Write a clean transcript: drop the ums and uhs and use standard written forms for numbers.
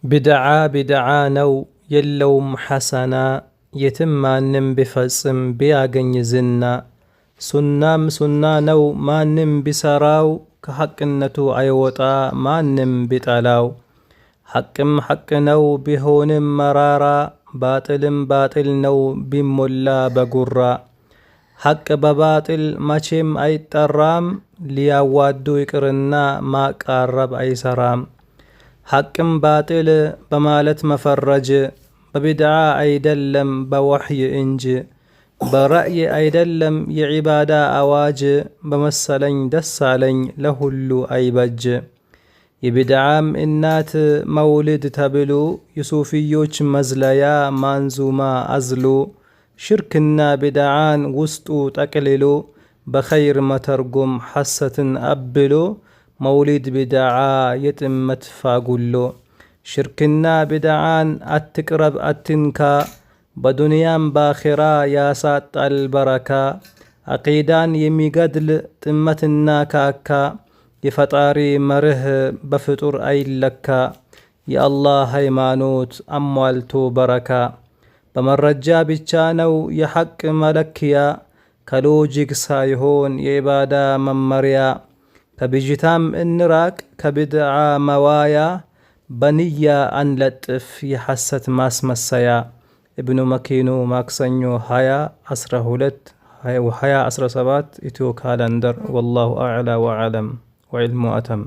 ቢድዓ ነው የለውም ሐሰና የትም ማንም ቢፈጽም ቢያገኝ ዝና። ሱናም ሱና ነው ማንም ቢሰራው ከሐቅነቱ አይወጣ ማንም ቢጠላው። ሐቅም ሐቅ ነው ቢሆንም መራራ ባጥልም ባጥል ነው ቢሞላ በጉራ። ሐቅ በባጥል መቼም አይጠራም ሊያዋዱ ይቅርና ማቃረብ አይሰራም። ሐቅም ባጥል በማለት መፈረጅ በቢድዓ አይደለም በወሕይ እንጂ። በረእይ አይደለም የዒባዳ አዋጅ በመሰለኝ ደሳለኝ ለሁሉ አይበጅ። የቢድዓም እናት መውሊድ ተብሎ የሱፊዮች መዝለያ ማንዙማ አዝሎ ሽርክና ቢድዓን ውስጡ ጠቅልሎ በኸይር መተርጎም ሐሰትን አብሎ መውሊድ ቢድዓ የጥመት ፋጉሎ። ሽርክና ቢድዓን አትቅረብ አትንካ በዱንያም በአኺራ ያሳጣል በረካ። አቂዳን የሚገድል ጥመትና ካካ የፈጣሪ መርህ በፍጡር አይለካ። የአላህ ሃይማኖት አሟልቶ በረካ በመረጃ ብቻ ነው የሐቅ መለኪያ ከሎጂክ ሳይሆን የዒባዳ መመሪያ። ከብጅታም እንራቅ ከቢድዓ መዋያ በንያ አንለጥፍ የሐሰት ማስመሰያ። ኢብኑ መኪኑ ማክሰኞ 20/12/2017 ኢትዮ ካላንደር። ወላሁ አዕላ ወአዕለም ወዕልሙ አተም።